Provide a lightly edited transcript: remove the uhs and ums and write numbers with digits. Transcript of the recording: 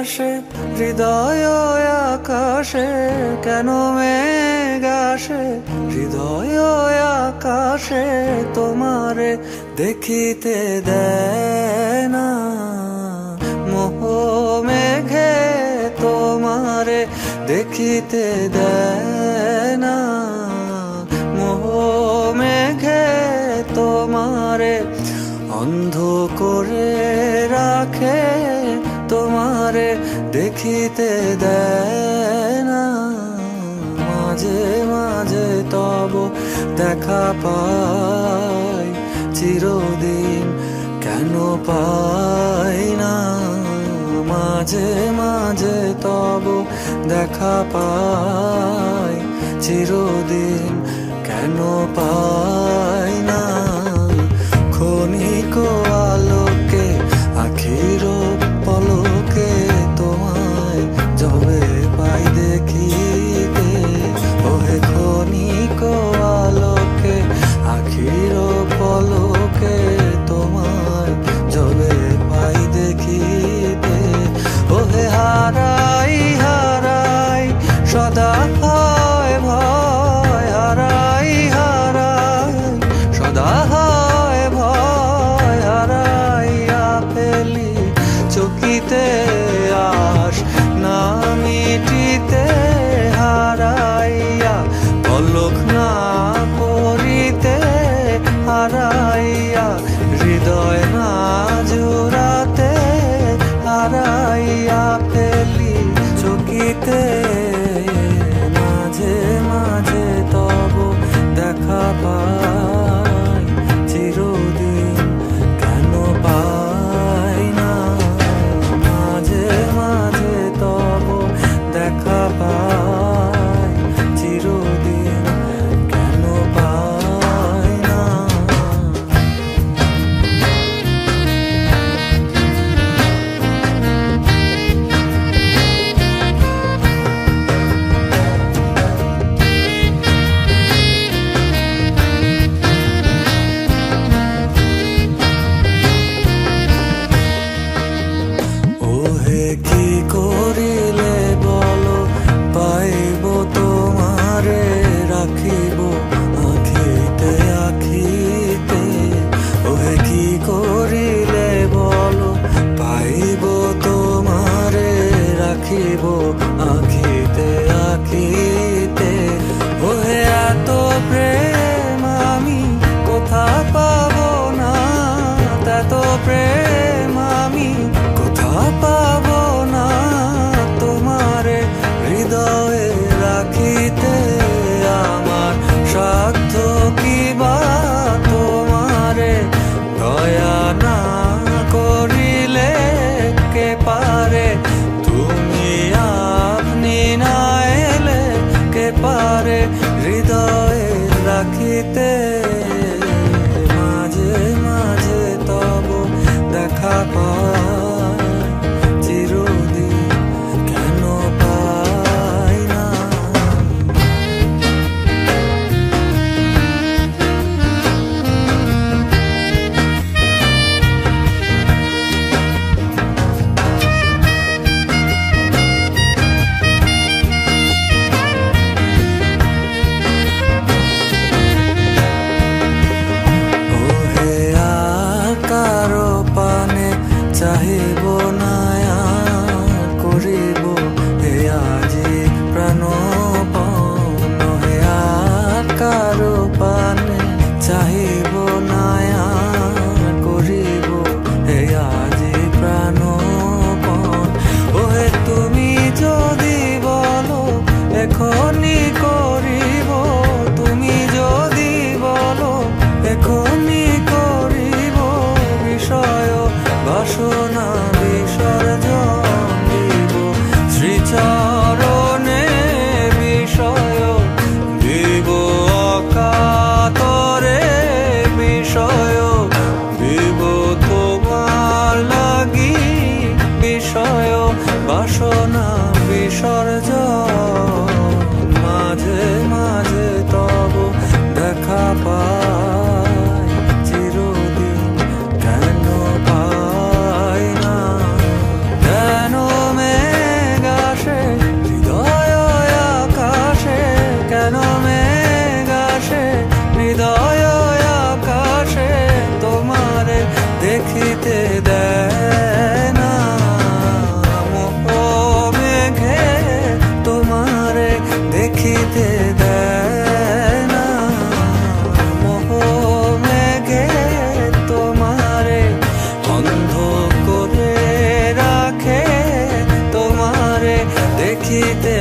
আসে হৃদয় আকাশে, কেন মেঘ আসে হৃদয় আকাশে, তোমারে দেখিতে দেয় না মোহ মেঘে, তোমারে দেখিতে দেয় না মোহ মেঘে, তোমারে অন্ধ করে রাখে, তোমারে দেখিতে দেয় না। মাঝে মাঝে তব দেখা পাই, চিরদিন কেন পাই না। মাঝে মাঝে তব দেখা পাই, চিরদিন কেন পাই না। ক্ষণিক আলোকে আখির পলকে, তোমায় যবে পাই দেখিতে, ওহে ক্ষণিক আলোকে আখির পলকে, তোমায় যবে পাই দেখিতে, ওহে হারাই হারাই সদা হয় ভয়, হারাই হারাই সদা হয় ভয়, হারাইয়া ফেলি চকিতে আস না মিটিতে, হারাইয়া পলক না পড়িতে, হারাইয়া হৃদয় না জোড়াতে, হারাইয়া ফেলি চকিতে। মাঝে মাঝে তব দেখা পাই, চিরদিন কেন পাই না। মাঝে মাঝে তব দেখা পাই, চিরদিন কেন পাই না। ওহে কি করিলে বলো পাইব তোমারে, রাখিব আখিতে আখিতে, ওহে কি করিলে বলো পাইব তোমারে, রাখিব আখিতে আখিতে, ওহে এত প্রেম আমি কোথা পাবো না, এত প্রেম আমি কোথা পাবো না, তোমারে হৃদয়ে রাখিতে আমার সাধ্য কি বা, তোমারে দয়া না করিলে কে পারে, তুমি আপনি না এলে কে পারে হৃদয়ে রাখিতে। মাঝে মাঝে তব দেখা পাই, চিরদিন কেন পাই না। ওহে আর কারো পানে চাহিব না করিব হে আজি প্রাণপণ, হে আর কারো পানে চাহিব না করিব হে আজি প্রাণপণ, ওহে তুমি যদি বলো এখনি করিব, তুমি যদি বলো এখনি করিব, বিষয় বাসনা বিসর্জন দিব শ্রীচরণে, বিষয় দিব অকাতরে, দেয় না, মোহ মেঘে তোমারে দেখিতে দেয় না, মোহ মেঘে তোমারে অন্ধ করে রাখে, তোমারে দেখিতে